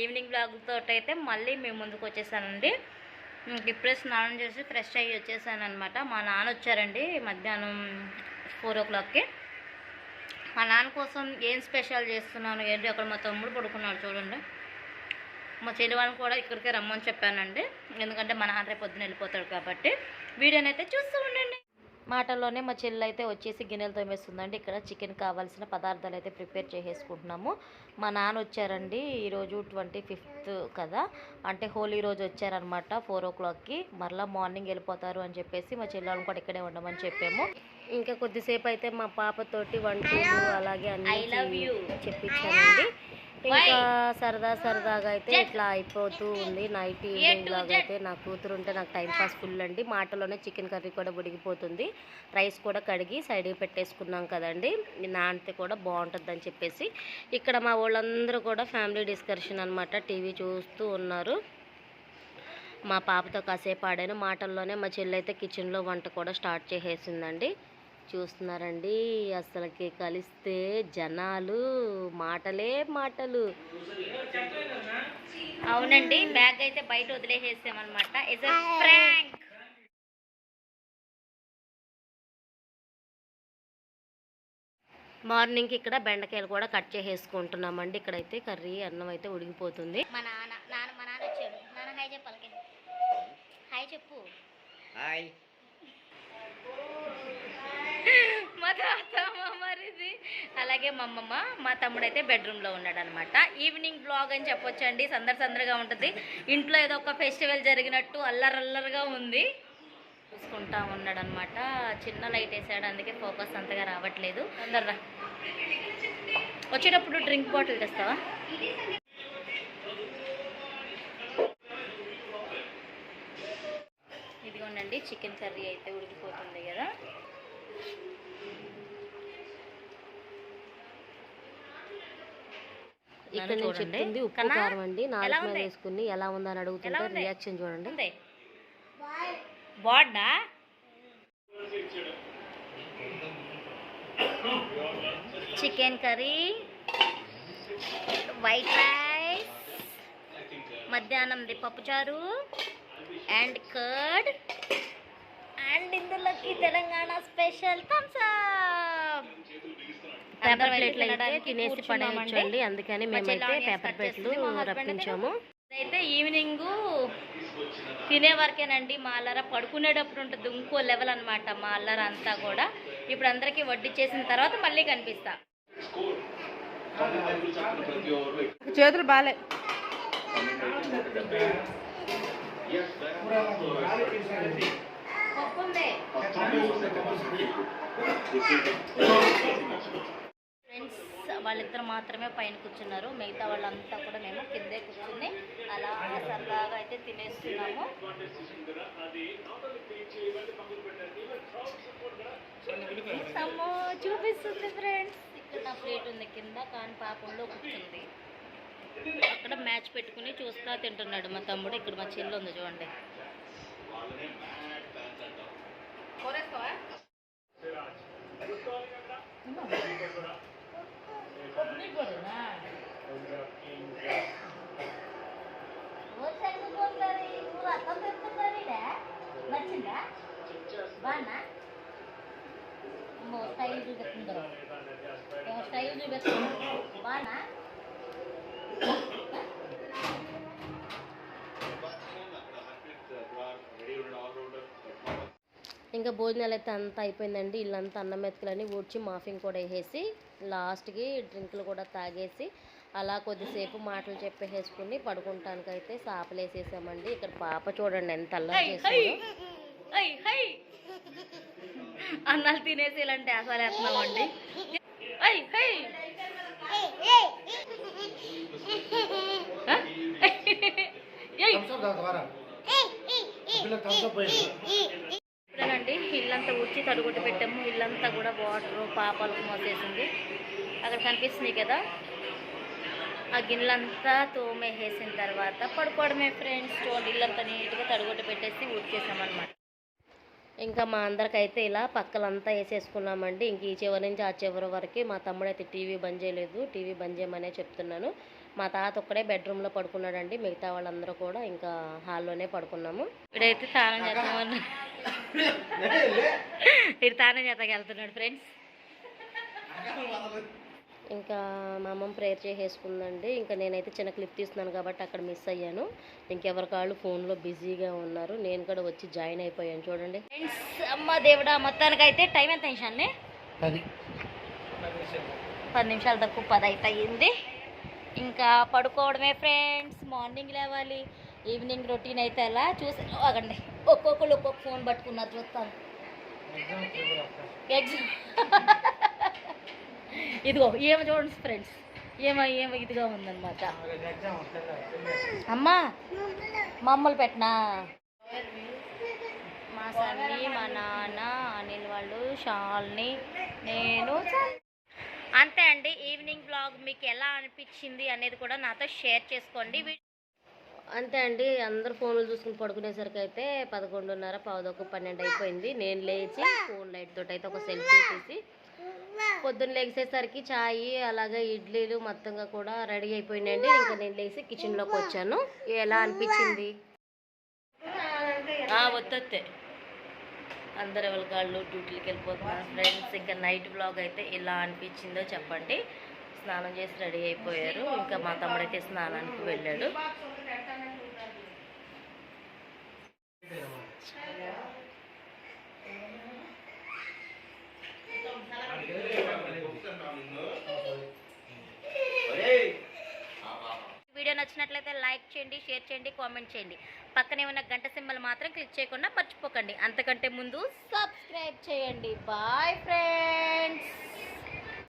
Evening బ్లాగ్తో అయితే మళ్ళీ మేము ముందుకు వచ్చేసానండి. ఇప్పుడే స్నానం చేసి ఫ్రెష్ అయ్యి వచ్చేసాను అనమాట. మా నాన్న వచ్చారండి మధ్యాహ్నం 4 o'clockకి. మా నాన్న కోసం ఏం స్పెషల్ చేస్తున్నాను ఏంటి, అక్కడ మా తమ్ముడు పడుకున్నాడు చూడండి. మా చెల్లి వాళ్ళని కూడా ఇక్కడికే రమ్మని చెప్పానండి, ఎందుకంటే మా నాన్న రేపు పొద్దున వెళ్ళిపోతాడు కాబట్టి. వీడియోని అయితే చూస్తూ ఉండండి. మాటల్లోనే మా చెల్లి అయితే వచ్చేసి గిన్నెలు తోమేస్తుందండి. ఇక్కడ చికెన్ కావాల్సిన పదార్థాలు అయితే ప్రిపేర్ చేసేసుకుంటున్నాము. మా నాన్న వచ్చారండి ఈరోజు 25th కదా, అంటే హోలీ రోజు వచ్చారనమాట 4 o'clockకి. మరలా మార్నింగ్ వెళ్ళిపోతారు అని చెప్పేసి మా చెల్లి వాళ్ళని కూడా ఇక్కడే ఉండమని చెప్పాము. ఇంకా కొద్దిసేపు అయితే మా పాపతోటి వంటలు అలాగే అన్నీ చెప్పించానండి. ఇంకా సరదాగా అయితే ఇట్లా అయిపోతూ ఉంది. నైట్ ఈవినింగ్ లాగా అయితే నా కూతురు ఉంటే నాకు టైంపాస్ ఫుల్ అండి. మాటలోనే చికెన్ కర్రీ కూడా ఉడికిపోతుంది. రైస్ కూడా కడిగి సైడ్కి పెట్టేసుకున్నాం కదండి, నానితే కూడా బాగుంటుంది అని చెప్పేసి. ఇక్కడ మా వాళ్ళందరూ కూడా ఫ్యామిలీ డిస్కషన్ అనమాట, టీవీ చూస్తూ ఉన్నారు. మా పాపతో కాసేపు ఆడాను. మాటల్లోనే మా చెల్లి అయితే కిచెన్లో వంట కూడా స్టార్ట్ చేసేసిందండి. చూస్తున్నారండి, అసలుకి కలిస్తే జనాలు మాటలే మాటలు. అవునండి, బ్యాగ్ అయితే బయట వదిలేసేసామన్నమాట. It's a prank. మార్నింగ్కి ఇక్కడ బెండకాయలు కూడా కట్ చేసేసుకుంటున్నామండి. ఇక్కడైతే కర్రీ అన్నం అయితే ఉడికిపోతుంది. మా నాన్న వచ్చాడు. నాన్న హాయ్ చెప్పాలి. హాయ్ చెప్పు. హాయ్. మా తాత మరిది అలాగే మా అమ్మమ్మ, మా తమ్ముడు అయితే బెడ్రూమ్లో ఉన్నాడు అనమాట. ఈవినింగ్ బ్లాగ్ అని చెప్పొచ్చండి. సందడిగా ఉంటుంది. ఇంట్లో ఏదో ఒక ఫెస్టివల్ జరిగినట్టు అల్లరల్లరిగా ఉంది. చూసుకుంటా ఉన్నాడు అనమాట. చిన్న లైట్ వేసాడు, అందుకే ఫోకస్ అంతగా రావట్లేదు. అందర్రా వచ్చేటప్పుడు డ్రింక్ బాటిల్ తెస్తావా? ఇదిగోండి చికెన్ కర్రీ అయితే ఉడికిపోతుంది కదా. ఇక్కడ నేను చెప్తుంది ఉప్పు కారం అండి. నాలుగు మీద వేసుకుని ఎలా ఉందని అడుగుతుంటే రియాక్షన్ చూడండి. బాగుందా? చికెన్ కర్రీ, వైట్ రైస్, మధ్యాహ్నంది పప్పుచారు అండ్ కర్డ్, అండ్ ఇందులోకి Telangana special thumbs up. Paper ప్లేట్లు అయితే తినేసి పడేయచ్చండి, అందుకని మేమైతే పేపర్ ప్లేట్లు రప్పించాము. అయితే ఈవినింగ్ తినే వరకేనండి. మా అల్లర పడుకునేటప్పుడు ఉంటుంది ఇంకో లెవెల్ అనమాట. మా అల్లర అంతా కూడా ఇప్పుడు అందరికీ వడ్డిచ్చేసిన తర్వాత మళ్ళీ కనిపిస్తా. చేతులు బాలే. ఫ్రెండ్స్ వాళ్ళిద్దరు మాత్రమే పైన కూర్చున్నారు, మిగతా వాళ్ళంతా కూడా మేము కిందే కూర్చుని అలా సరదాగా అయితే తినేస్తున్నాము. చూపిస్తుంది ఫ్రెండ్స్. ఇక్కడ నా ప్లేట్ ఉంది కింద, కానీ పాపంలో కూర్చుంది. అక్కడ మ్యాచ్ పెట్టుకుని చూస్తా తింటున్నాడు మా తమ్ముడు. ఇక్కడ మా చెల్లి ఉంది చూడండి. నచ్చిందా? బాగా స్టైల్ చూపిస్తుందో బాగా. ఇంకా భోజనాలు అయితే అంతా అయిపోయిందండి. ఇల్లంతా అన్నం మెతుకులని ఊడ్చి మాఫింగ్ కూడా వేసేసి లాస్ట్కి డ్రింకులు కూడా తాగేసి అలా కొద్దిసేపు మాటలు చెప్పేసుకుని పడుకుంటానికి అయితే సాపలు వేసేసామండి. ఇక్కడ పాప చూడండి ఎంత అల్లరి చేస్తుందో. అన్నాలు తినేసి ఇలాంటి ఆసాలు వేస్తున్నామండి. ఇప్పుడేనండి ఇల్లంతా ఊడ్చి తడుగుట్టు పెట్టాము. ఇల్లంతా కూడా వాటర్ పాపాలకు మోసేసింది. అక్కడ కనిపిస్తుంది కదా, ఆ గిన్నెలంతా తోమేసేసిన తర్వాత పడుకోవడమే ఫ్రెండ్స్. చూడండి ఇల్లంతా నీట్గా తడుగుట్టు పెట్టేసి ఊడ్చేసామన్నమాట. ఇంకా మా అందరికైతే ఇలా పక్కలంతా వేసేసుకున్నామండి. ఇంక ఈ చివరి నుంచి ఆ చివరి వరకు మా తమ్ముడైతే టీవీ బంద్ చేయలేదు. టీవీ బంద్ చేయమనే చెప్తున్నాను. మా తాత ఒక్కడే బెడ్రూమ్లో పడుకున్నాడండి. మిగతా వాళ్ళందరూ కూడా ఇంకా హాల్లోనే పడుకున్నాము. ఇక్కడైతే స్నానం చేద్దామని ఇటు స్నానం చేద్దాకి వెళ్తున్నాడు ఫ్రెండ్స్. ఇంకా మా అమ్మమ్మ ప్రేయర్ చేసేసుకుందండి. ఇంకా నేనైతే చిన్న క్లిప్ తీస్తున్నాను కాబట్టి అక్కడ మిస్ అయ్యాను. ఇంకెవరి కాళ్ళు ఫోన్లో బిజీగా ఉన్నారు. నేను కూడా వచ్చి జాయిన్ అయిపోయాను చూడండి ఫ్రెండ్స్. అమ్మ దేవుడా, మొత్తానికైతే టైం ఎంత నిమిషాన్ని 10 నిమిషాలు తక్కువ 10 అయితే అయ్యింది. ఇంకా పడుకోవడమే ఫ్రెండ్స్. మార్నింగ్ లేవాలి. ఈవినింగ్ రొటీన్ అయితే అలా చూసి ఆగండి. ఒక్కొక్కరు ఒక్కొక్క ఫోన్ పట్టుకున్నారు చూస్తాను. ఎగ్జామ్ ఇదిగో ఏమో చూడండి ఫ్రెండ్స్, ఏమో ఇదిగా ఉందన్నమాట. అమ్మా మమ్మల్ని పెట్టినా మా సన్ని, మా నాన్న, అనిల్ వాళ్ళు, షాల్ని, నేను అంతే అండి. ఈవినింగ్ బ్లాగ్ మీకు ఎలా అనిపించింది అనేది కూడా నాతో షేర్ చేసుకోండి. అంతే అండి. అందరు ఫోన్లు చూసుకుని పడుకునేసరికి అయితే 11:30, 11:12 అయిపోయింది. నేను లేచి ఫోన్ లైట్ తోటి అయితే ఒక సెల్ఫీ తీసి పొద్దున్న లేచేసరికి చాయ్ అలాగే ఇడ్లీలు మొత్తంగా కూడా రెడీ అయిపోయినాయండి. ఇంకా నేను లేచి కిచెన్లోకి వచ్చాను. ఎలా అనిపించింది? వద్దొత్తే అందరు ఎవరి కాళ్ళు డ్యూటీకి వెళ్ళిపోతున్నారు ఫ్రెండ్స్. ఇంకా నైట్ బ్లాగ్ అయితే ఎలా అనిపించిందో చెప్పండి. స్నానం చేసి రెడీ అయిపోయారు. ఇంకా మా తమ్ముడైతే స్నానానికి వెళ్ళాడు. వీడియో నచ్చినట్లయితే లైక్ చేయండి, షేర్ చేయండి, కామెంట్ చేయండి. పక్కనే ఉన్న గంట సింబల్ మాత్రం క్లిక్ చేయకుండా మర్చిపోకండి. అంతకంటే ముందు సబ్స్క్రైబ్ చేయండి. Bye friends.